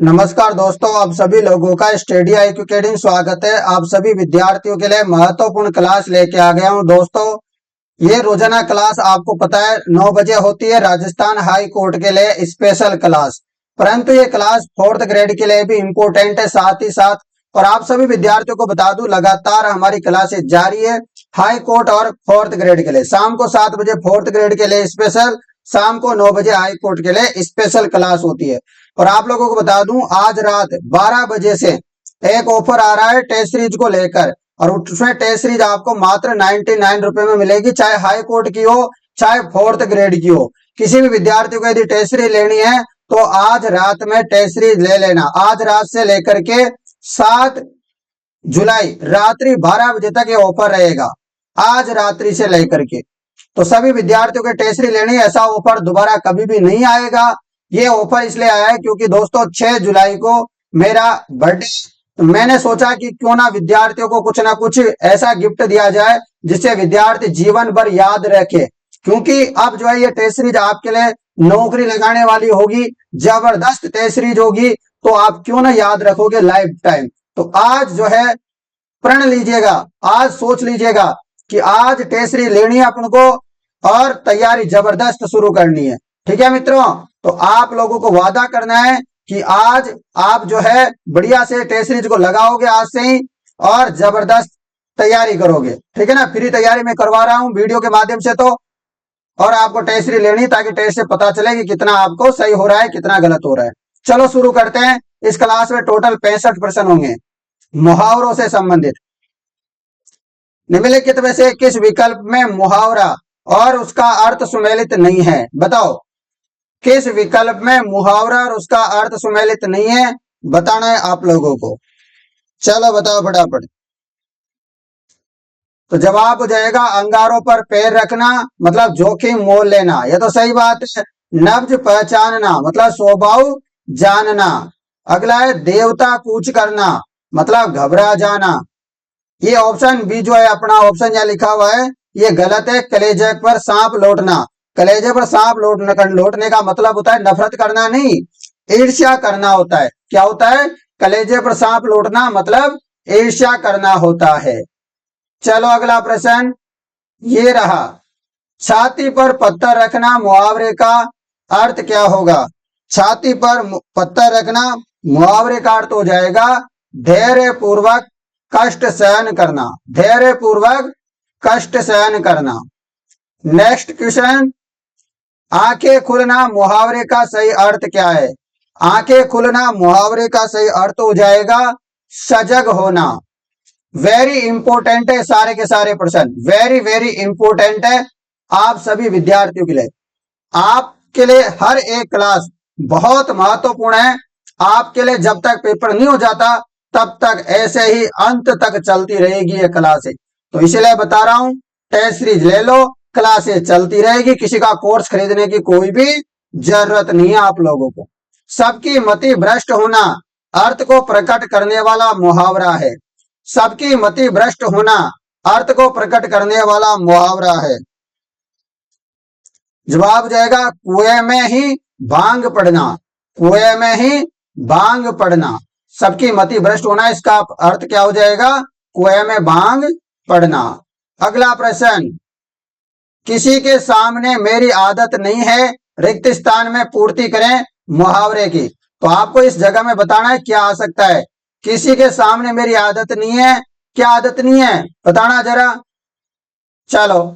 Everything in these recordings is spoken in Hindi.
नमस्कार दोस्तों, आप सभी लोगों का स्टडी IQ अकेडमी स्वागत है। आप सभी विद्यार्थियों के लिए महत्वपूर्ण क्लास लेके आ गया हूं। दोस्तों, ये रोजाना क्लास आपको पता है 9 बजे होती है, राजस्थान हाई कोर्ट के लिए स्पेशल क्लास। परंतु ये क्लास 4th ग्रेड के लिए भी इम्पोर्टेंट है साथ ही साथ। और आप सभी विद्यार्थियों को बता दूं, लगातार हमारी क्लासेस जारी है हाई कोर्ट और 4th ग्रेड के लिए। शाम को 7 बजे 4th ग्रेड के लिए स्पेशल, शाम को 9 बजे हाई कोर्ट के लिए स्पेशल क्लास होती है। और आप लोगों को बता दूं, आज रात 12 बजे से एक ऑफर आ रहा है टेस्ट सीरीज को लेकर, और उसमें टेस्ट सीरीज आपको मात्र 99 रुपए में मिलेगी, चाहे हाई कोर्ट की हो चाहे 4th ग्रेड की हो। किसी भी विद्यार्थी को यदि टेस्ट सीरीज लेनी है तो आज रात में टेस्ट सीरीज ले लेना। आज रात से लेकर के 7 जुलाई रात्रि 12 बजे तक ये ऑफर रहेगा, आज रात्रि से लेकर के। तो सभी विद्यार्थियों के टेस्ट सीरीज लेनी है, ऐसा ऑफर दोबारा कभी भी नहीं आएगा। ये ऑफर इसलिए आया है क्योंकि दोस्तों 6 जुलाई को मेरा बर्थडे, तो मैंने सोचा कि क्यों ना विद्यार्थियों को कुछ ना कुछ ऐसा गिफ्ट दिया जाए जिससे विद्यार्थी जीवन भर याद रखे। क्योंकि अब जो है ये टेस्ट सीरीज आपके लिए नौकरी लगाने वाली होगी, जबरदस्त टेस्ट सीरीज होगी, तो आप क्यों ना याद रखोगे लाइफ टाइम। तो आज जो है प्रण लीजिएगा, आज सोच लीजिएगा कि आज टेस्ट सीरीज लेनी है अपन को और तैयारी जबरदस्त शुरू करनी है। ठीक है मित्रों, तो आप लोगों को वादा करना है कि आज आप जो है बढ़िया से टेस्ट सीरीज को लगाओगे आज से ही और जबरदस्त तैयारी करोगे। ठीक है ना, फ्री तैयारी मैं करवा रहा हूं वीडियो के माध्यम से। तो और आपको टेस्ट सीरीज लेनी ताकि टेस्ट से पता चले कि कितना आपको सही हो रहा है कितना गलत हो रहा है। चलो शुरू करते हैं। इस क्लास में टोटल 65 प्रश्न होंगे मुहावरों से संबंधित। निम्नलिखित में से किस विकल्प में मुहावरा और उसका अर्थ सुमेलित नहीं है? बताओ, किस विकल्प में मुहावरा और उसका अर्थ सुमेलित नहीं है, बताना है आप लोगों को। चलो बताओ फटाफट। तो जवाब हो जाएगा अंगारों पर पैर रखना, मतलब जोखिम मोल लेना। यह तो सही बात है। नब्ज पहचानना मतलब स्वभाव जानना। अगला है देवता कूच करना, मतलब घबरा जाना। ये ऑप्शन बी जो है अपना ऑप्शन यहाँ लिखा हुआ है ये गलत है। कलेजे पर सांप लौटना, कलेजे पर सांप लौटने का मतलब होता है नफरत करना नहीं, ईर्ष्या करना होता है। क्या होता है? कलेजे पर सांप लौटना मतलब ईर्ष्या करना होता है। चलो अगला प्रश्न ये रहा, छाती पर पत्थर रखना मुहावरे का अर्थ क्या होगा? छाती पर पत्थर रखना मुहावरे का अर्थ हो जाएगा धैर्य पूर्वक कष्ट सहन करना, धैर्य पूर्वक कष्ट सहन करना। नेक्स्ट क्वेश्चन, आंखें खुलना मुहावरे का सही अर्थ क्या है? आंखें खुलना मुहावरे का सही अर्थ हो जाएगा सजग होना। वेरी इंपॉर्टेंट है सारे के सारे प्रश्न, वेरी वेरी इंपॉर्टेंट है आप सभी विद्यार्थियों के लिए। आपके लिए हर एक क्लास बहुत महत्वपूर्ण है। आपके लिए जब तक पेपर नहीं हो जाता तब तक ऐसे ही अंत तक चलती रहेगी ये क्लासें। तो इसलिए बता रहा हूं, टेस्ट सीरीज ले लो, क्लासेस चलती रहेगी, किसी का कोर्स खरीदने की कोई भी जरूरत नहीं है आप लोगों को। सबकी मति भ्रष्ट होना अर्थ को प्रकट करने वाला मुहावरा है। सबकी मति भ्रष्ट होना अर्थ को प्रकट करने वाला मुहावरा है। जवाब जाएगा कुएं में ही भांग पड़ना, कुएं में ही भांग पड़ना। सबकी मति भ्रष्ट होना इसका अर्थ क्या हो जाएगा? कुएं में भांग पड़ना। अगला प्रश्न, किसी के सामने मेरी आदत नहीं है रिक्त स्थान में पूर्ति करें मुहावरे की। तो आपको इस जगह में बताना है क्या आ सकता है। किसी के सामने मेरी आदत नहीं है, क्या आदत नहीं है बताना जरा। चलो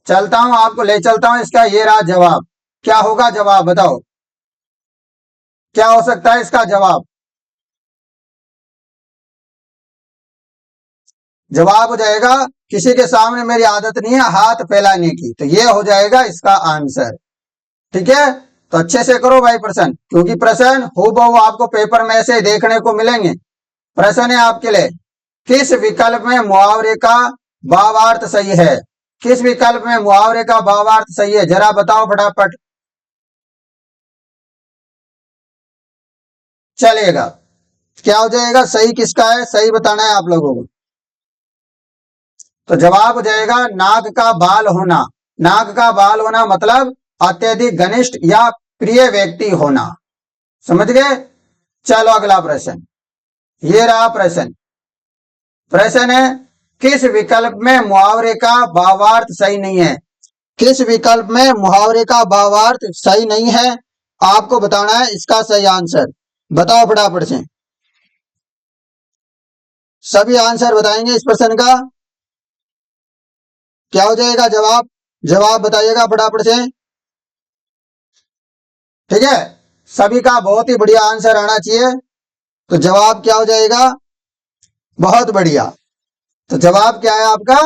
चलता हूं, आपको ले चलता हूं। इसका ये रहा जवाब। क्या होगा जवाब बताओ, क्या हो सकता है इसका जवाब? जवाब हो जाएगा किसी के सामने मेरी आदत नहीं है हाथ फैलाने की। तो ये हो जाएगा इसका आंसर। ठीक है, तो अच्छे से करो भाई प्रश्न, क्योंकि प्रश्न हूबहू आपको पेपर में से देखने को मिलेंगे। प्रश्न है आपके लिए, किस विकल्प में मुहावरे का भावार्थ सही है? किस विकल्प में मुहावरे का भावार्थ सही है जरा बताओ फटाफट। चलेगा, क्या हो जाएगा सही किसका है, सही बताना है आप लोगों को। तो जवाब हो जाएगा नाग का बाल होना। नाग का बाल होना मतलब अत्यधिक घनिष्ठ या प्रिय व्यक्ति होना। समझ गए? चलो अगला प्रश्न, ये रहा प्रश्न। प्रश्न है, किस विकल्प में मुहावरे का भावार्थ सही नहीं है? किस विकल्प में मुहावरे का भावार्थ सही नहीं है, आपको बताना है इसका सही आंसर। बताओ फटाफट से, सभी आंसर बताएंगे इस प्रश्न का। क्या हो जाएगा जवाब? जवाब बताइएगा फटाफट से। ठीक है, सभी का बहुत ही बढ़िया आंसर आना चाहिए। तो जवाब क्या हो जाएगा? बहुत बढ़िया। तो जवाब क्या है आपका?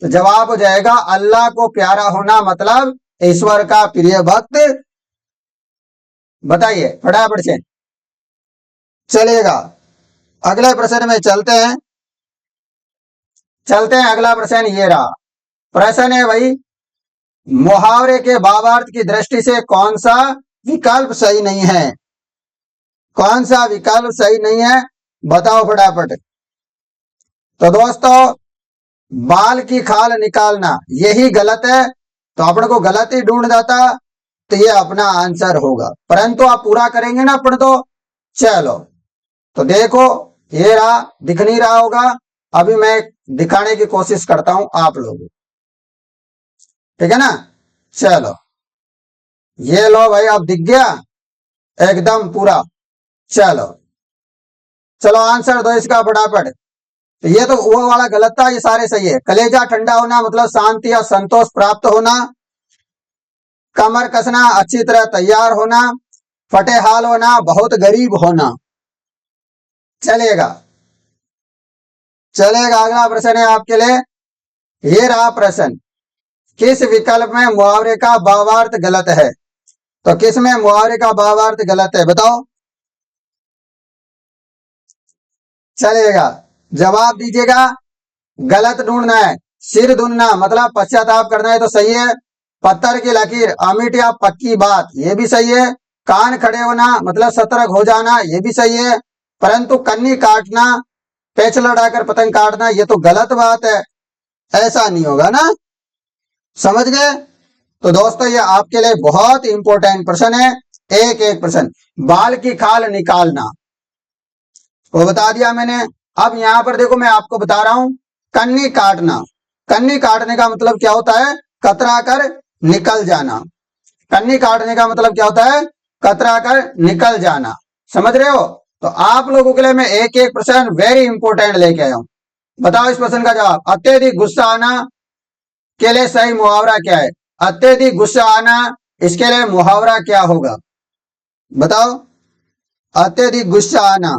तो जवाब हो जाएगा अल्लाह को प्यारा होना मतलब ईश्वर का प्रिय भक्त। बताइए फटाफट से। चलेगा, अगले प्रश्न में चलते हैं। अगला प्रश्न ये रहा। प्रश्न है भाई, मुहावरे के भावार्थ की दृष्टि से कौन सा विकल्प सही नहीं है? कौन सा विकल्प सही नहीं है, बताओ फटाफट। तो दोस्तों, बाल की खाल निकालना यही गलत है, तो अपन को गलत ही ढूंढ जाता, तो ये अपना आंसर होगा। परंतु आप पूरा करेंगे ना अपन तो। चलो, तो देखो, ये रहा, दिख नहीं रहा होगा, अभी मैं दिखाने की कोशिश करता हूं आप लोगों। ठीक है ना? चलो, ये लो भाई, अब दिख गया एकदम पूरा। चलो चलो आंसर दो इसका फटाफट। तो ये तो वो वाला गलत था, ये सारे सही है। कलेजा ठंडा होना मतलब शांति या संतोष प्राप्त होना। कमर कसना अच्छी तरह तैयार होना। फटे हाल होना बहुत गरीब होना। चलेगा, अगला प्रश्न है आपके लिए। ये रहा प्रश्न, किस विकल्प में मुहावरे का भावार्थ गलत है? तो किस में मुहावरे का भावार्थ गलत है, बताओ। चलेगा, जवाब दीजिएगा। गलत ढूंढना है। सिर धुनना मतलब पश्चाताप करना है, तो सही है। पत्थर की लकीर अमिट या पक्की बात, ये भी सही है। कान खड़े होना मतलब सतर्क हो जाना, ये भी सही है। परंतु कन्नी काटना, पेच लड़ाकर पतंग काटना, ये तो गलत बात है, ऐसा नहीं होगा ना। समझ गए? तो दोस्तों, ये आपके लिए बहुत इंपॉर्टेंट प्रश्न है। एक एक प्रश्न। बाल की खाल निकालना वो बता दिया मैंने। अब यहां पर देखो, मैं आपको बता रहा हूं, कन्नी काटना। कन्नी काटने का मतलब क्या होता है? कतरा कर निकल जाना। कन्नी काटने का मतलब क्या होता है? कतरा कर निकल जाना। समझ रहे हो? तो आप लोगों के लिए मैं एक एक प्रश्न वेरी इंपॉर्टेंट लेके आया हूं। बताओ इस प्रश्न का जवाब। अत्यधिक गुस्सा आना के लिए सही मुहावरा क्या है? अत्यधिक गुस्सा आना, इसके लिए मुहावरा क्या होगा, बताओ। अत्यधिक गुस्सा आना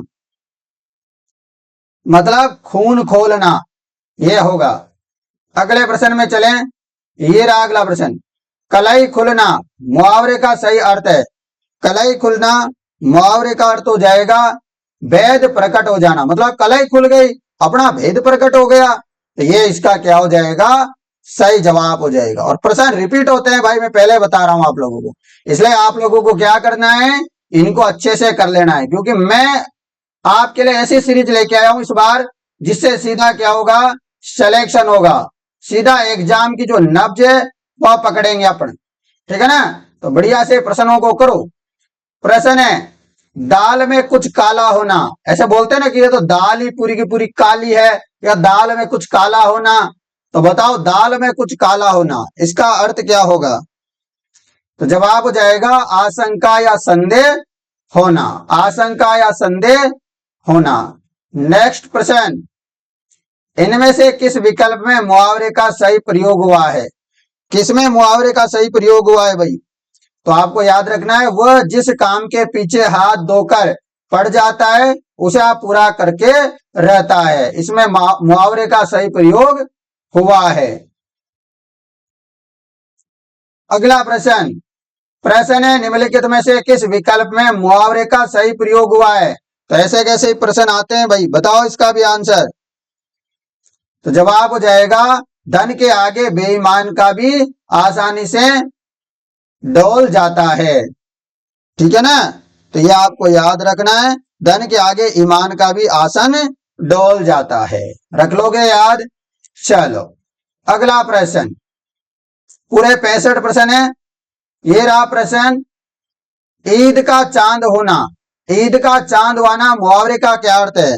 मतलब खून खोलना, ये होगा। अगले प्रश्न में चलें। ये रहा अगला प्रश्न। कलाई खुलना मुहावरे का सही अर्थ है। कलाई खुलना मुहावरे का अर्थ हो जाएगा भेद प्रकट हो जाना, मतलब कलाई खुल गई, अपना भेद प्रकट हो गया, तो ये इसका क्या हो जाएगा? सही जवाब हो जाएगा। और प्रश्न रिपीट होते हैं भाई, मैं पहले बता रहा हूं आप लोगों को, इसलिए आप लोगों को क्या करना है, इनको अच्छे से कर लेना है, क्योंकि मैं आपके लिए ऐसी सीरीज लेके आया हूं इस बार, जिससे सीधा क्या होगा? सिलेक्शन होगा। सीधा एग्जाम की जो नब्ज है वह पकड़ेंगे अपन। ठीक है ना? तो बढ़िया से प्रश्नों को करो। प्रश्न है, दाल में कुछ काला होना, ऐसे बोलते हैं ना कि ये तो दाल ही पूरी की पूरी काली है, या दाल में कुछ काला होना। तो बताओ, दाल में कुछ काला होना इसका अर्थ क्या होगा? तो जवाब हो जाएगा आशंका या संदेह होना। आशंका या संदेह होना। नेक्स्ट प्रश्न, इनमें से किस विकल्प में मुहावरे का सही प्रयोग हुआ है? किसमें मुहावरे का सही प्रयोग हुआ है भाई? तो आपको याद रखना है, वह जिस काम के पीछे हाथ धोकर पड़ जाता है उसे आप पूरा करके रहता है, इसमें मुहावरे का सही प्रयोग हुआ है। अगला प्रश्न, प्रश्न है, निम्नलिखित में से किस विकल्प में मुहावरे का सही प्रयोग हुआ है? तो ऐसे कैसे प्रश्न आते हैं भाई, बताओ इसका भी आंसर। तो जवाब हो जाएगा धन के आगे बेईमान का भी आसानी से डोल जाता है। ठीक है ना? तो ये आपको याद रखना है, धन के आगे ईमान का भी आसन डोल जाता है। रख लोगे याद? चलो अगला प्रश्न, पूरे 65 प्रश्न है। ये रहा प्रश्न, ईद का चांद होना, ईद का चांद वाना मुहावरे का क्या अर्थ है?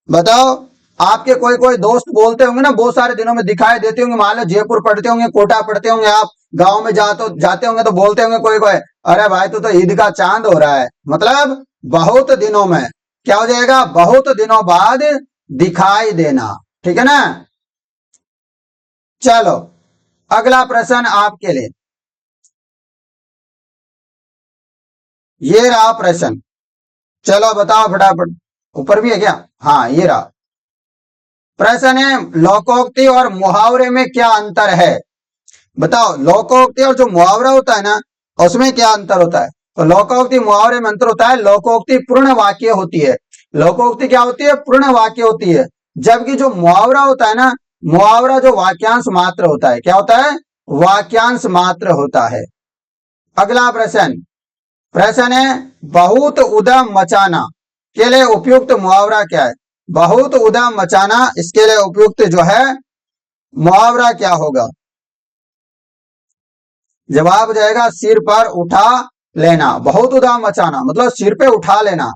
बताओ। आपके कोई कोई दोस्त बोलते होंगे ना, बहुत सारे दिनों में दिखाई देते होंगे, मान लो जयपुर पढ़ते होंगे, कोटा पढ़ते होंगे, आप गांव में जाते होंगे तो बोलते होंगे कोई कोई, अरे भाई तू तो ईद का चांद हो रहा है, मतलब बहुत दिनों में। क्या हो जाएगा? बहुत दिनों बाद दिखाई देना। ठीक है ना? चलो अगला प्रश्न आपके लिए, ये रहा प्रश्न। चलो बताओ फटाफट। ऊपर भी है क्या? हाँ ये रहा प्रश्न है, लोकोक्ति और मुहावरे में क्या अंतर है? बताओ, लोकोक्ति और जो मुहावरा होता है ना, उसमें क्या अंतर होता है? तो लोकोक्ति मुहावरे में अंतर होता है, लोकोक्ति पूर्ण वाक्य होती है। लोकोक्ति क्या होती है? पूर्ण वाक्य होती है। जबकि जो मुहावरा होता है ना, मुहावरा जो वाक्यांश मात्र होता है। क्या होता है? वाक्यांश मात्र होता है। अगला प्रश्न, प्रश्न है, बहुत उद्यम मचाना के लिए उपयुक्त मुहावरा क्या है? बहुत उद्यम मचाना, इसके लिए उपयुक्त जो है मुहावरा क्या होगा? जवाब हो जाएगा सिर पर उठा लेना। बहुत उद्यम मचाना मतलब सिर पे उठा लेना।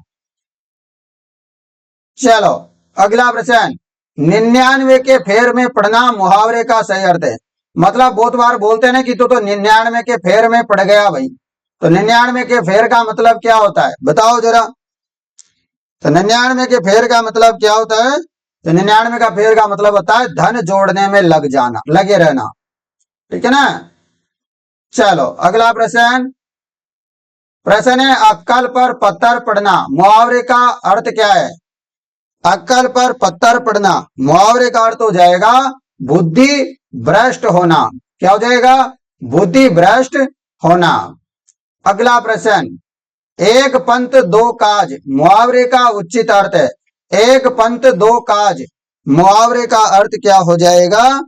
चलो अगला प्रश्न, 99 के फेर में पड़ना मुहावरे का सही अर्थ है। मतलब बहुत बार बोलते हैं ना कि तू तो 99 के फेर में पड़ गया भाई। तो 99 के फेर का मतलब क्या होता है? बताओ जरा। तो 99 के फेर का मतलब क्या होता है? तो 99 का फेर का मतलब होता है धन जोड़ने में लग जाना, लगे रहना। ठीक है ना? चलो अगला प्रश्न, प्रश्न है, अक्कल पर पत्थर पड़ना मुहावरे का अर्थ क्या है? अक्कल पर पत्थर पड़ना मुहावरे का अर्थ हो जाएगा बुद्धि भ्रष्ट होना। क्या हो जाएगा? बुद्धि भ्रष्ट होना। अगला प्रश्न, एक पंथ दो काज मुहावरे का उचित अर्थ है। एक पंथ दो काज मुहावरे का अर्थ क्या हो जाएगा?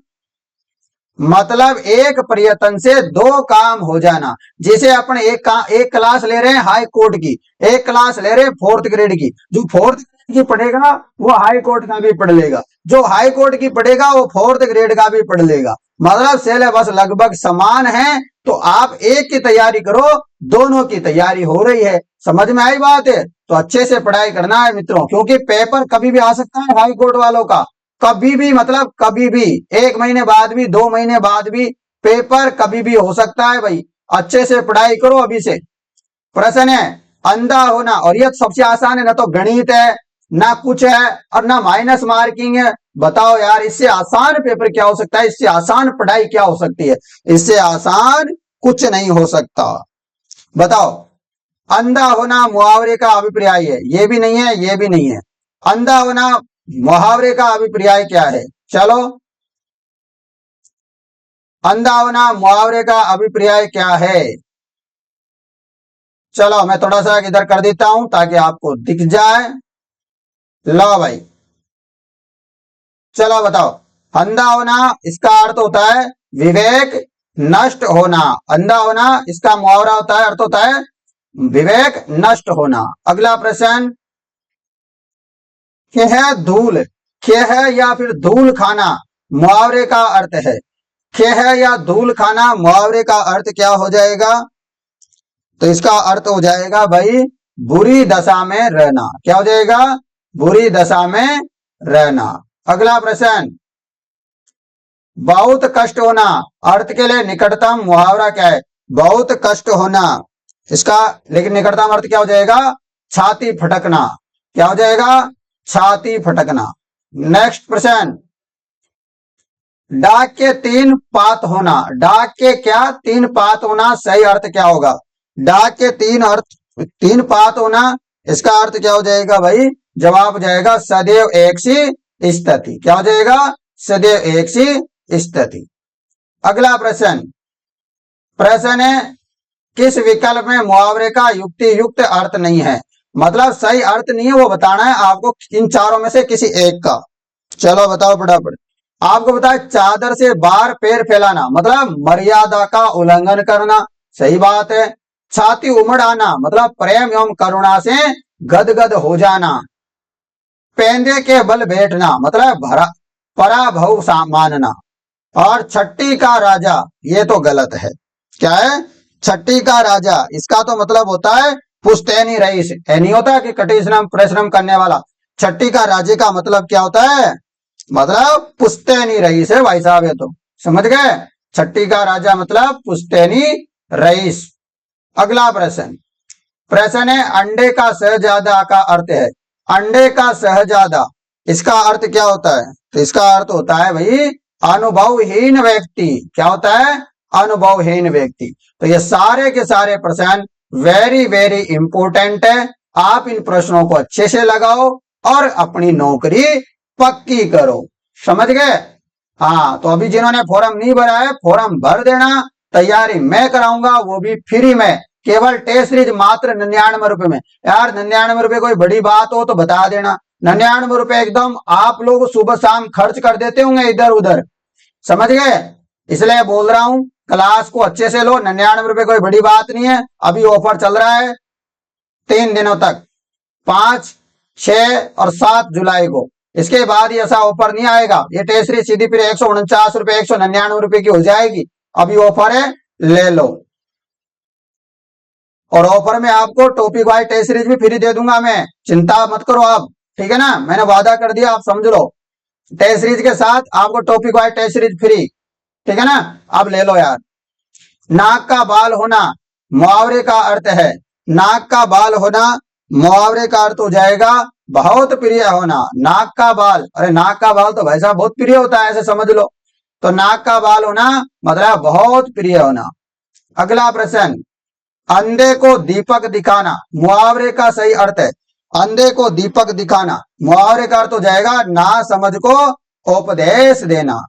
मतलब एक प्रयत्न से दो काम हो जाना। जैसे अपन एक क्लास ले रहे हैं हाई कोर्ट की, एक क्लास ले रहे हैं फोर्थ ग्रेड की। जो फोर्थ ग्रेड की पढ़ेगा वो हाई कोर्ट का भी पढ़ लेगा, जो हाई कोर्ट की पढ़ेगा वो फोर्थ ग्रेड का भी पढ़ लेगा। मतलब सिलेबस लगभग समान है। तो आप एक की तैयारी करो, दोनों की तैयारी हो रही है। समझ में आई बात है? तो अच्छे से पढ़ाई करना है मित्रों, क्योंकि पेपर कभी भी आ सकता है हाई कोर्ट वालों का। कभी भी, मतलब कभी भी, 1 महीने बाद भी, 2 महीने बाद भी पेपर कभी भी हो सकता है भाई। अच्छे से पढ़ाई करो अभी से। प्रश्न है, अंधा होना, और यह सबसे आसान है, ना तो गणित है ना कुछ है और ना माइनस मार्किंग है। बताओ यार, इससे आसान पेपर क्या हो सकता है? इससे आसान पढ़ाई क्या हो सकती है? इससे आसान कुछ नहीं हो सकता। बताओ, अंधा होना मुहावरे का अभिप्राय है, ये भी नहीं है, ये भी नहीं है। अंधा होना मुहावरे का अभिप्राय क्या है? चलो, अंधा होना मुहावरे का अभिप्राय क्या है? चलो मैं थोड़ा सा इधर कर देता हूं ताकि आपको दिख जाए। लो भाई, चलो बताओ। अंधा होना इसका अर्थ होता है विवेक नष्ट होना। अंधा होना इसका मुहावरा होता है, अर्थ होता है विवेक नष्ट होना। अगला प्रश्न, खेह धूल, खेह या फिर धूल खाना मुहावरे का अर्थ है। खेह या धूल खाना मुहावरे का अर्थ क्या हो जाएगा? तो इसका अर्थ हो जाएगा भाई बुरी दशा में रहना। क्या हो जाएगा? बुरी दशा में रहना। अगला प्रश्न, बहुत कष्ट होना अर्थ के लिए निकटतम मुहावरा क्या है? बहुत कष्ट होना, इसका लेकिन निकटतम अर्थ क्या हो जाएगा? छाती फटकना। क्या हो जाएगा? छाती फटकना। नेक्स्ट प्रश्न, डाक के 3 पात होना, डाक के क्या 3 पात होना, सही अर्थ क्या होगा? डाक के 3 पात होना, इसका अर्थ क्या हो जाएगा भाई? जवाब हो जाएगा सदैव एक सी स्थिति। क्या हो जाएगा? सदैव एक सी स्थिति। अगला प्रश्न, प्रश्न है, किस विकल्प में मुहावरे का युक्ति युक्त अर्थ नहीं है? मतलब सही अर्थ नहीं है वो बताना है आपको, इन चारों में से किसी एक का। चलो बताओ फटाफट। आपको बताया चादर से बाहर पैर फैलाना मतलब मर्यादा का उल्लंघन करना, सही बात है। छाती उमड़ आना मतलब प्रेम एवं करुणा से गदगद हो जाना। पेंदे के बल बैठना मतलब भरा पराभव मानना। और छट्टी का राजा, ये तो गलत है। क्या है? छट्टी का राजा, इसका तो मतलब होता है पुश्तैनी रईस, है नहीं होता कि कठिन परिश्रम करने वाला। छठी का राज्य का मतलब क्या होता है? मतलब पुश्तैनी रईस है भाई साहब, ये तो समझ गए। छठी का राजा मतलब पुश्तैनी रईस। अगला प्रश्न, प्रश्न है अंडे का शहजादा का अर्थ है। अंडे का शहजादा, इसका अर्थ क्या होता है? तो इसका अर्थ होता है भाई अनुभवहीन व्यक्ति। क्या होता है? अनुभवहीन व्यक्ति। तो ये सारे के सारे प्रश्न वेरी वेरी इंपॉर्टेंट है। आप इन प्रश्नों को अच्छे से लगाओ और अपनी नौकरी पक्की करो। समझ गए? हाँ, तो अभी जिन्होंने फॉर्म नहीं भरा है फॉर्म भर देना। तैयारी मैं कराऊंगा, वो भी फ्री में, केवल टेस्ट सीरीज मात्र 99 रुपए में। यार 99 रुपए कोई बड़ी बात हो तो बता देना। 99 रुपए एकदम आप लोग सुबह शाम खर्च कर देते होंगे इधर उधर, समझ गए? इसलिए बोल रहा हूं क्लास को अच्छे से लो। 99 रुपए कोई बड़ी बात नहीं है। अभी ऑफर चल रहा है 3 दिनों तक, 5, 6 और 7 जुलाई को। इसके बाद ये ऐसा ऑफर नहीं आएगा। ये टेस्ट सीरीज सीधी फिर 149 रुपए 199 रुपए की हो जाएगी। अभी ऑफर है, ले लो। और ऑफर में आपको टॉपिक वाइज टेस्ट सीरीज भी फ्री दे दूंगा मैं, चिंता मत करो आप, ठीक है ना? मैंने वादा कर दिया, आप समझ लो। टेस्ट सीरीज के साथ आपको topic wise test series free, ठीक है ना? आप ले लो यार। नाक का बाल होना मुहावरे का अर्थ है। नाक का बाल होना मुहावरे का अर्थ हो जाएगा बहुत प्रिय होना। नाक का बाल, अरे नाक का बाल तो भाई साहब बहुत प्रिय होता है, ऐसे समझ लो। तो नाक का बाल होना मतलब बहुत प्रिय होना। अगला प्रश्न, अंधे को दीपक दिखाना मुहावरे का सही अर्थ है। अंधे को दीपक दिखाना मुहावरे का अर्थ हो जाएगा ना समझ को उपदेश देना।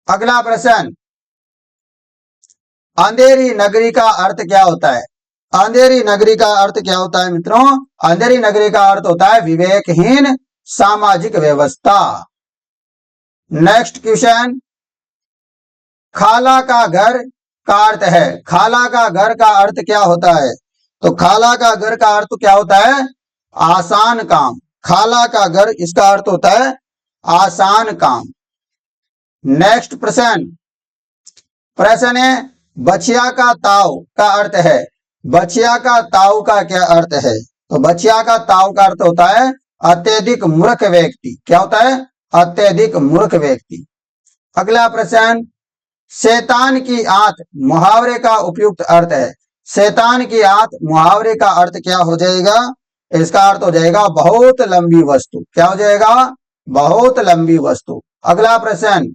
अगला प्रश्न, अंधेरी नगरी का अर्थ क्या होता है? अंधेरी नगरी का अर्थ क्या होता है मित्रों? अंधेरी नगरी का अर्थ होता है विवेकहीन सामाजिक व्यवस्था। नेक्स्ट क्वेश्चन, खाला का घर का अर्थ है। खाला का घर का अर्थ क्या होता है? तो खाला का घर का अर्थ क्या होता है? आसान काम। खाला का घर, इसका अर्थ होता है आसान काम। नेक्स्ट प्रश्न, प्रश्न है बछिया का ताव का अर्थ है। बछिया का ताव का क्या अर्थ है? तो बछिया का ताव का अर्थ होता है अत्यधिक मूर्ख व्यक्ति। क्या होता है? अत्यधिक मूर्ख व्यक्ति। अगला प्रश्न, शैतान की आंत मुहावरे का उपयुक्त अर्थ है। शैतान की आंत मुहावरे का अर्थ क्या हो जाएगा? इसका अर्थ हो जाएगा बहुत लंबी वस्तु। क्या हो जाएगा? बहुत लंबी वस्तु। अगला प्रश्न,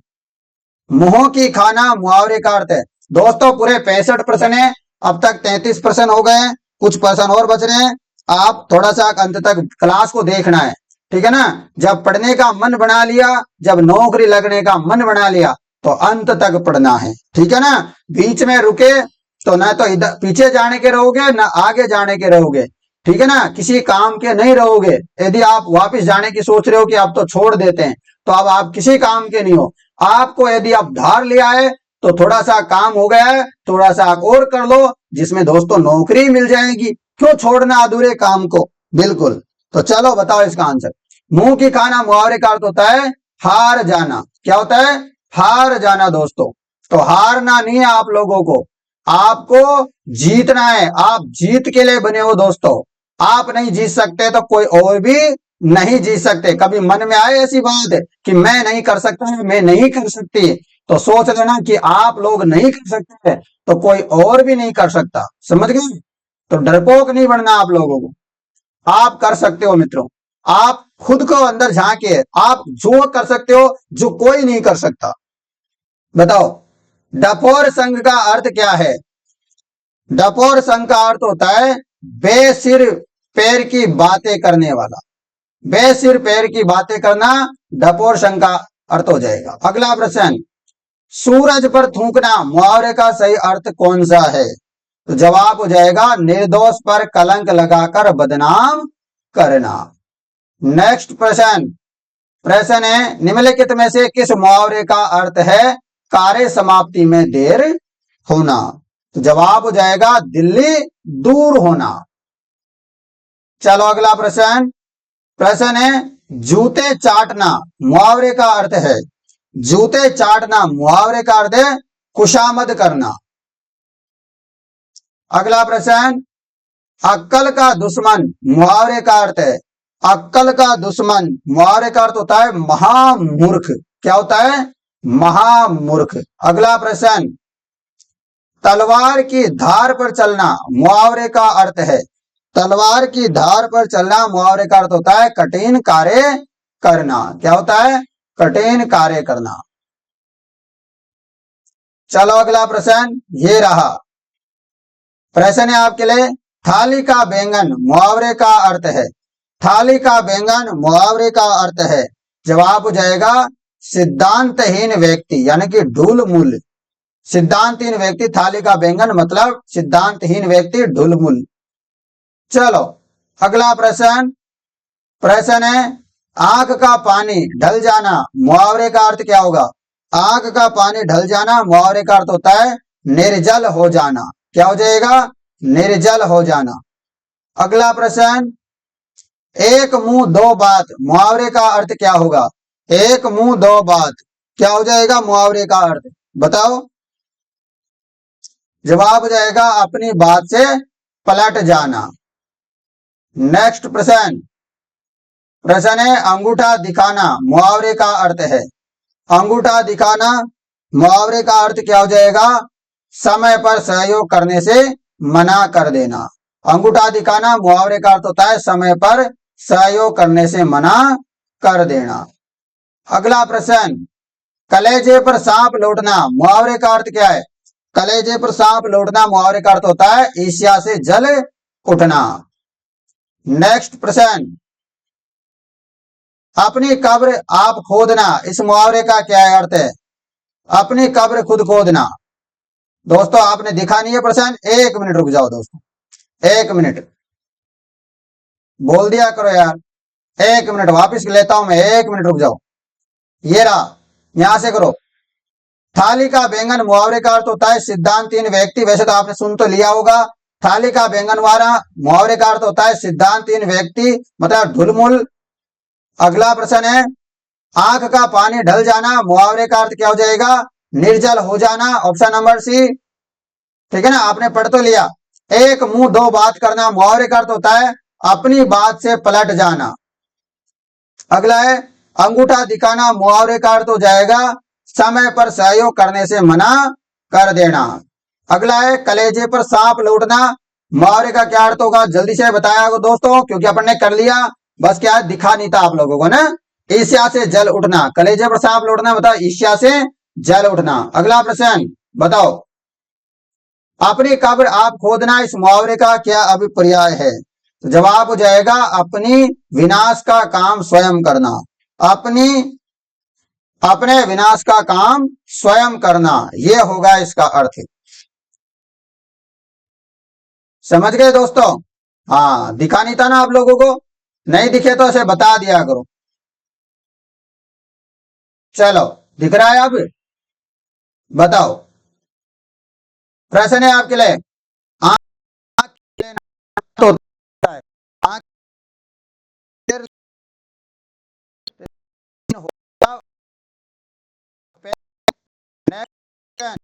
मुंह की खाना मुहावरे का अर्थ है। दोस्तों पूरे 65 प्रश्न है, अब तक 33 प्रश्न हो गए, कुछ प्रश्न और बच रहे हैं। आप थोड़ा सा अंत तक क्लास को देखना है, ठीक है ना? जब पढ़ने का मन बना लिया, जब नौकरी लगने का मन बना लिया तो अंत तक पढ़ना है, ठीक है ना? बीच में रुके तो ना तो इधर पीछे जाने के रहोगे ना आगे जाने के रहोगे, ठीक है ना? किसी काम के नहीं रहोगे। यदि आप वापस जाने की सोच रहे हो कि आप तो छोड़ देते हैं, तो अब आप किसी काम के नहीं हो। आपको यदि आप धार ले आए तो थोड़ा सा काम हो गया है, थोड़ा सा और कर लो, जिसमें दोस्तों नौकरी मिल जाएगी। क्यों छोड़ना अधूरे काम को? बिल्कुल। तो चलो बताओ इसका आंसर। मुंह की खाना मुहावरे का अर्थ होता है हार जाना। क्या होता है? हार जाना दोस्तों। तो हारना नहीं है आप लोगों को, आपको जीतना है। आप जीत के लिए बने हो दोस्तों। आप नहीं जीत सकते तो कोई और भी नहीं जीत सकते। कभी मन में आए ऐसी बात कि मैं नहीं कर सकता, मैं नहीं कर सकती, तो सोच लेना कि आप लोग नहीं कर सकते तो कोई और भी नहीं कर सकता। समझ गए? तो डरपोक नहीं बनना आप लोगों को। आप कर सकते हो मित्रों। आप खुद को अंदर झांके, आप जो कर सकते हो जो कोई नहीं कर सकता। बताओ, डफोर संघ का अर्थ क्या है? डफोर संघ का अर्थ होता है बेसिर पैर की बातें करने वाला। बेसिर पैर की बातें करना डफोर संघ का अर्थ हो जाएगा। अगला प्रश्न, सूरज पर थूकना मुहावरे का सही अर्थ कौन सा है? तो जवाब हो जाएगा निर्दोष पर कलंक लगाकर बदनाम करना। नेक्स्ट प्रश्न, प्रश्न है निम्नलिखित में से किस मुहावरे का अर्थ है कार्य समाप्ति में देर होना? तो जवाब हो जाएगा दिल्ली दूर होना। चलो अगला प्रश्न, प्रश्न है जूते चाटना मुहावरे का अर्थ है। जूते चाटना मुहावरे का अर्थ है खुशामद करना। अगला प्रश्न, अक्कल का दुश्मन मुहावरे का अर्थ है, अक्कल का दुश्मन मुहावरे का अर्थ होता है महामूर्ख। क्या होता है? महामूर्ख। अगला प्रश्न, तलवार की धार पर चलना मुहावरे का अर्थ है। तलवार की धार पर चलना मुहावरे का अर्थ होता है कठिन कार्य करना। क्या होता है? कठिन कार्य करना। चलो अगला प्रश्न ये रहा। प्रश्न है आपके लिए, थाली का बैंगन मुहावरे का अर्थ है। थाली का बैंगन मुहावरे का अर्थ है। जवाब हो जाएगा सिद्धांतहीन व्यक्ति, यानी कि ढुलमुल। सिद्धांतहीन व्यक्ति, थाली का बैंगन मतलब सिद्धांतहीन व्यक्ति, ढुलमुल। चलो अगला प्रश्न, प्रश्न है आंख का पानी ढल जाना मुहावरे का अर्थ क्या होगा? आंख का पानी ढल जाना मुहावरे का अर्थ होता है निर्जल हो जाना। क्या हो जाएगा? निर्जल हो जाना। अगला प्रश्न, एक मुंह दो बात मुहावरे का अर्थ क्या होगा? एक मुंह दो बात क्या हो जाएगा मुहावरे का अर्थ? बताओ। जवाब हो जाएगा अपनी बात से पलट जाना। नेक्स्ट प्रश्न, प्रश्न है अंगूठा दिखाना मुहावरे का अर्थ है। अंगूठा दिखाना मुहावरे का अर्थ क्या हो जाएगा? समय पर सहयोग करने से मना कर देना। अंगूठा दिखाना मुहावरे का अर्थ होता है समय पर सहयोग करने से मना कर देना। अगला प्रश्न, कलेजे पर सांप लौटना मुहावरे का अर्थ क्या है? कलेजे पर सांप लौटना मुहावरे का अर्थ होता है ईर्ष्या से जल उठना। नेक्स्ट प्रश्न, अपनी कब्र आप खोदना इस मुहावरे का क्या अर्थ है? अपनी कब्र खुद खोदना। दोस्तों आपने दिखा नहीं है प्रश्न, 1 मिनट रुक जाओ दोस्तों, 1 मिनट बोल दिया करो यार। 1 मिनट वापिस लेता हूं मैं, 1 मिनट रुक जाओ। ये रहा, यहां से करो। थाली का बैंगन मुहावरे का अर्थ होता है सिद्धांतहीन व्यक्ति। वैसे तो आपने सुन तो लिया होगा। थाली का बैंगन वाला मुहावरे का अर्थ होता है सिद्धांतहीन व्यक्ति, मतलब ढुलमुल। अगला प्रश्न है आंख का पानी ढल जाना मुहावरे का अर्थ क्या हो जाएगा? निर्जल हो जाना। Option number C. ठीक है ना, आपने पढ़ तो लिया। एक मुंह दो बात करना मुहावरे का अर्थ होता है अपनी बात से पलट जाना। अगला है अंगूठा दिखाना मुहावरे का अर्थ हो जाएगा समय पर सहयोग करने से मना कर देना। अगला है कलेजे पर सांप लौटना मुहावरे का क्या अर्थ होगा? जल्दी से बताया दोस्तों, क्योंकि अपन ने कर लिया, बस क्या दिखा नहीं था आप लोगों को ना। ईर्ष्या से जल उठना, कलेजे पर सांप लौटना बताओ ईर्ष्या से जल उठना। अगला प्रश्न बताओ, अपनी कब्र आप खोदना इस मुहावरे का क्या अभिप्राय है? तो जवाब हो जाएगा अपनी विनाश का काम स्वयं करना। अपने विनाश का काम स्वयं करना, यह होगा इसका अर्थ। समझ गए दोस्तों? हाँ, दिखा नहीं था ना आप लोगों को? नहीं दिखे तो ऐसे बता दिया करो। चलो दिख रहा है अब? बताओ, प्रश्न है आपके लिए। आंख तो होता है, आंख होता है,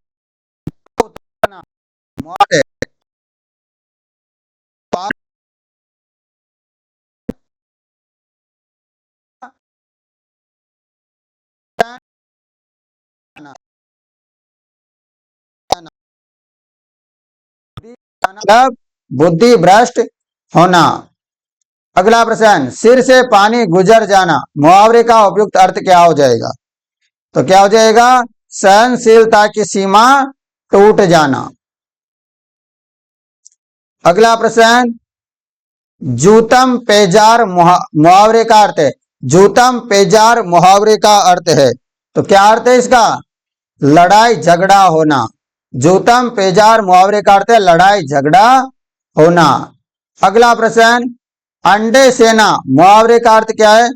मतलब बुद्धि भ्रष्ट होना। अगला प्रश्न, सिर से पानी गुजर जाना मुहावरे का उपयुक्त अर्थ क्या हो जाएगा? तो क्या हो जाएगा? सहनशीलता की सीमा टूट जाना। अगला प्रश्न, जूतम पेजार मुहावरे का अर्थ है। जूतम पेजार मुहावरे का अर्थ है, तो क्या अर्थ है इसका? लड़ाई झगड़ा होना। जूतम पेजार मुहावरे का अर्थ है लड़ाई झगड़ा होना। अगला प्रश्न, अंडे सेना मुहावरे का अर्थ क्या है?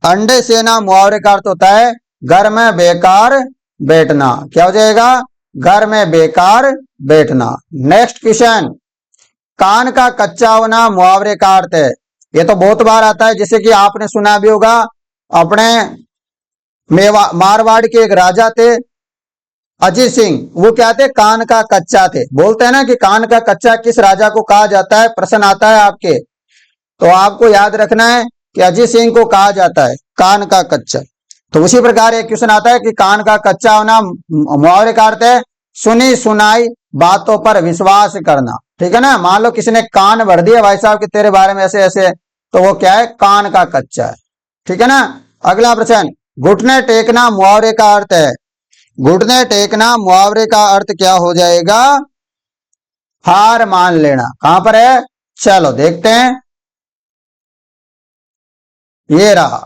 अंडे सेना मुहावरे का अर्थ होता है घर में बेकार बैठना। क्या हो जाएगा? घर में बेकार बैठना। नेक्स्ट क्वेश्चन, कान का कच्चा होना मुहावरे का अर्थ है। ये तो बहुत बार आता है, जैसे कि आपने सुना भी होगा, अपने मारवाड़ के एक राजा थे, अजीत सिंह वो क्या थे, कान का कच्चा थे। बोलते हैं ना कि कान का कच्चा किस राजा को कहा जाता है, प्रश्न आता है आपके, तो आपको याद रखना है कि अजीत सिंह को कहा जाता है कान का कच्चा। तो उसी प्रकार एक क्वेश्चन आता है कि कान का कच्चा होना, मुहावरे का अर्थ है सुनी सुनाई बातों पर विश्वास करना। ठीक है ना, मान लो किसी ने कान भर दिया भाई साहब कि तेरे बारे में ऐसे ऐसे, तो वो क्या है, कान का कच्चा है। ठीक है ना। अगला प्रश्न, घुटने टेकना मुहावरे का अर्थ है, घुटने टेकना मुहावरे का अर्थ क्या हो जाएगा, हार मान लेना। कहां पर है, चलो देखते हैं, ये रहा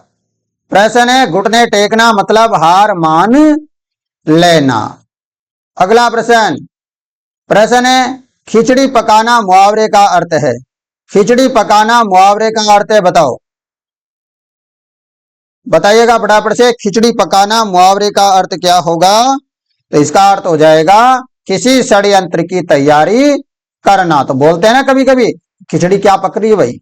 प्रश्न है, घुटने टेकना मतलब हार मान लेना। अगला प्रश्न, प्रश्न है खिचड़ी पकाना मुहावरे का अर्थ है, खिचड़ी पकाना मुहावरे का अर्थ है, बताओ, बताइएगा फटाफट से, खिचड़ी पकाना मुहावरे का अर्थ क्या होगा। तो इसका अर्थ हो जाएगा किसी षड्यंत्र की तैयारी करना। तो बोलते हैं ना कभी कभी खिचड़ी क्या पक रही है भाई।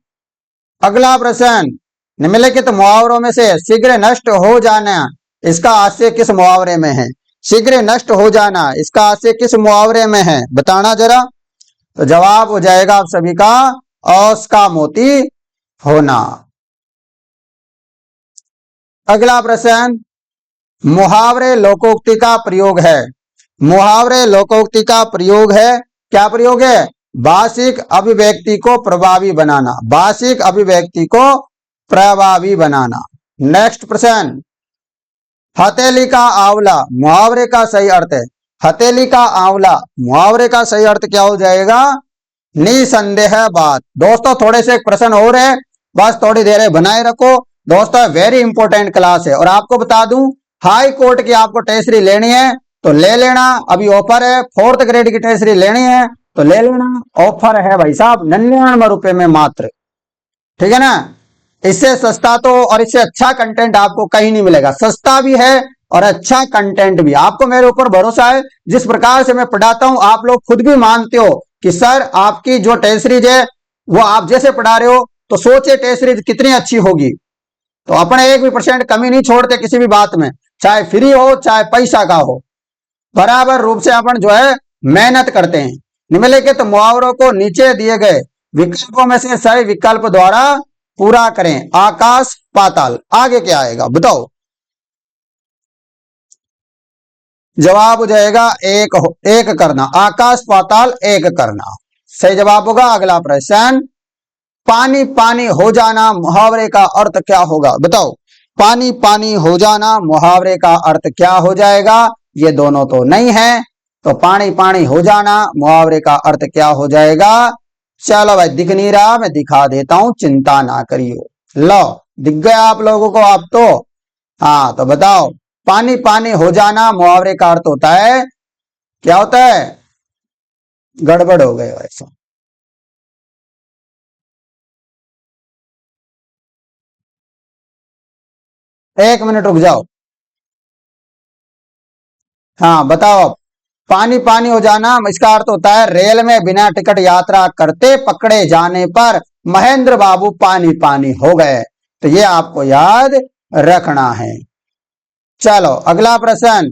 अगला प्रश्न, निम्नलिखित मुहावरों में से शीघ्र नष्ट हो जाना इसका आशय किस मुहावरे में है, शीघ्र नष्ट हो जाना इसका आशय किस मुहावरे में है, बताना जरा। तो जवाब हो जाएगा आप सभी का औस का मोती होना। अगला प्रश्न, मुहावरे लोकोक्ति का प्रयोग है, मुहावरे लोकोक्ति का प्रयोग है, क्या प्रयोग है, भाषिक अभिव्यक्ति को प्रभावी बनाना, भाषिक अभिव्यक्ति को प्रभावी बनाना। नेक्स्ट प्रश्न, हथेली का आंवला मुहावरे का सही अर्थ है, हथेली का आंवला मुहावरे का सही अर्थ क्या हो जाएगा, निसंदेह बात। दोस्तों थोड़े से एक प्रश्न और है, बस थोड़ी देर बनाए रखो दोस्तों, वेरी इंपॉर्टेंट क्लास है। और आपको बता दूं, हाई कोर्ट की आपको टेस्ट सीरीज लेनी है तो ले लेना, अभी ऑफर है, 4th ग्रेड की टेस्ट सीरीज लेनी है तो ले लेना, ऑफर है भाई साहब 99 रुपए में मात्र। ठीक है ना, इससे सस्ता तो और इससे अच्छा कंटेंट आपको कहीं नहीं मिलेगा, सस्ता भी है और अच्छा कंटेंट भी। आपको मेरे ऊपर भरोसा है, जिस प्रकार से मैं पढ़ाता हूं आप लोग खुद भी मानते हो कि सर आपकी जो टेस्ट सीरीज है वो आप जैसे पढ़ा रहे हो, तो सोचे टेस्ट सीरीज कितनी अच्छी होगी। तो अपने 1% कमी नहीं छोड़ते किसी भी बात में, चाहे फ्री हो चाहे पैसा का हो, बराबर रूप से अपन जो है मेहनत करते हैं। निम्नलिखित मुहावरों को नीचे दिए गए विकल्पों में से सही विकल्प द्वारा पूरा करें, आकाश पाताल, आगे क्या आएगा बताओ। जवाब हो जाएगा एक करना, आकाश पाताल एक करना सही जवाब होगा। अगला प्रश्न, पानी पानी हो जाना मुहावरे का अर्थ क्या होगा, बताओ, पानी पानी हो जाना मुहावरे का अर्थ क्या हो जाएगा, ये दोनों तो नहीं है, तो पानी पानी हो जाना मुहावरे का अर्थ क्या हो जाएगा। चलो भाई दिख नहीं रहा, मैं दिखा देता हूं, चिंता ना करियो, लो दिख गया आप लोगों को आप तो। हाँ तो बताओ, पानी पानी हो जाना मुहावरे का अर्थ होता है, क्या होता है, गड़बड़ हो गए वैसा, 1 मिनट रुक जाओ। हाँ बताओ, पानी पानी हो जाना इसका अर्थ होता है रेल में बिना टिकट यात्रा करते पकड़े जाने पर महेंद्र बाबू पानी पानी हो गए। तो ये आपको याद रखना है। चलो अगला प्रश्न,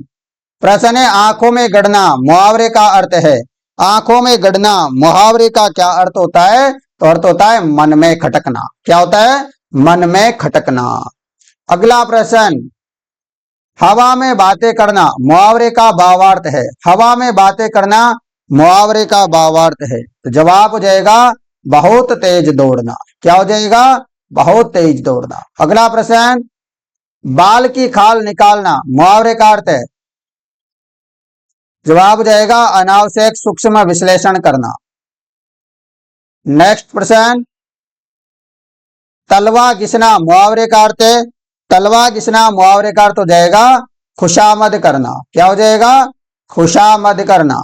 प्रश्न है आंखों में गड़ना मुहावरे का अर्थ है, आंखों में गड़ना मुहावरे का क्या अर्थ होता है, तो अर्थ होता है मन में खटकना, क्या होता है, मन में खटकना। अगला प्रश्न, हवा में बातें करना मुहावरे का भावार्थ है, हवा में बातें करना मुहावरे का भावार्थ है। तो जवाब हो जाएगा बहुत तेज दौड़ना, क्या हो जाएगा, बहुत तेज दौड़ना। अगला प्रश्न, बाल की खाल निकालना मुहावरे का अर्थ है, जवाब हो जाएगा अनावश्यक सूक्ष्म विश्लेषण करना। नेक्स्ट प्रश्न, तलवा घिसना मुहावरे का अर्थ है, तलवा घिसना मुहावरे का अर्थ हो जाएगा खुशामद करना, क्या हो जाएगा, खुशामद करना।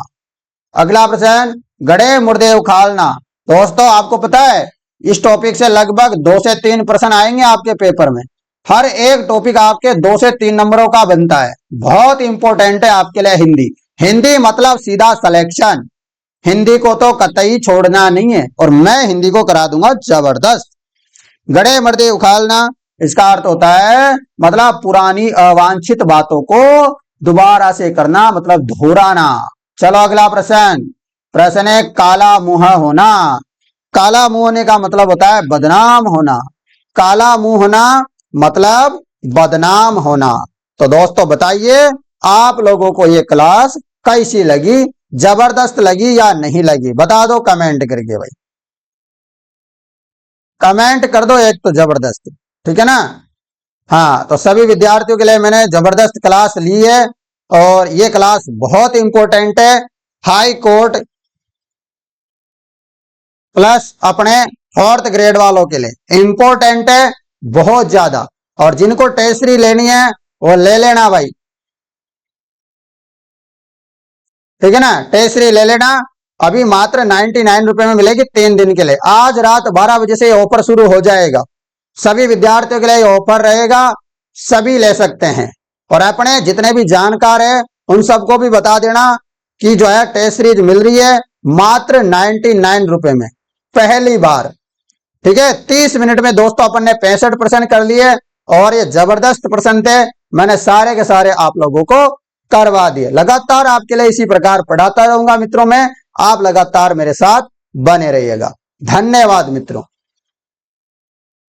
अगला प्रश्न, गड़े मुर्दे उखाड़ना, दोस्तों आपको पता है इस टॉपिक से लगभग 2 से 3 प्रश्न आएंगे आपके पेपर में, हर एक टॉपिक आपके 2 से 3 नंबरों का बनता है, बहुत इंपॉर्टेंट है आपके लिए हिंदी, हिंदी मतलब सीधा सिलेक्शन, हिंदी को तो कतई छोड़ना नहीं है, और मैं हिंदी को करा दूंगा जबरदस्त। गड़े मुर्दे उखाड़ना इसका अर्थ होता है मतलब पुरानी अवांछित बातों को दोबारा से करना मतलब दोहराना। चलो अगला प्रश्न। प्रश्न है काला मुंह होना। काला मुंह होने का मतलब होता है बदनाम होना। काला मुंह होना मतलब बदनाम होना। तो दोस्तों बताइए आप लोगों को ये क्लास कैसी लगी, जबरदस्त लगी या नहीं लगी, बता दो कमेंट करके भाई। कमेंट कर दो एक तो जबरदस्त, ठीक है ना। हाँ तो सभी विद्यार्थियों के लिए मैंने जबरदस्त क्लास ली है और ये क्लास बहुत इंपॉर्टेंट है हाई कोर्ट प्लस अपने 4th ग्रेड वालों के लिए इंपॉर्टेंट है बहुत ज्यादा। और जिनको टेस्टरी लेनी है वो ले लेना भाई, ठीक है ना। टेस्टरी ले लेना। अभी मात्र 99 रुपए में मिलेगी 3 दिन के लिए। आज रात 12 बजे से ये ऑफर शुरू हो जाएगा। सभी विद्यार्थियों के लिए ये ऑफर रहेगा, सभी ले सकते हैं। और अपने जितने भी जानकार है उन सबको भी बता देना कि जो है टेस्ट सीरीज मिल रही है मात्र 99 रुपए में, पहली बार। ठीक है 30 मिनट में दोस्तों अपन ने 65% कर लिए और ये जबरदस्त प्रश्न थे, मैंने सारे के सारे आप लोगों को करवा दिए। लगातार आपके लिए इसी प्रकार पढ़ाता रहूंगा मित्रों में, आप लगातार मेरे साथ बने रहिएगा। धन्यवाद मित्रों।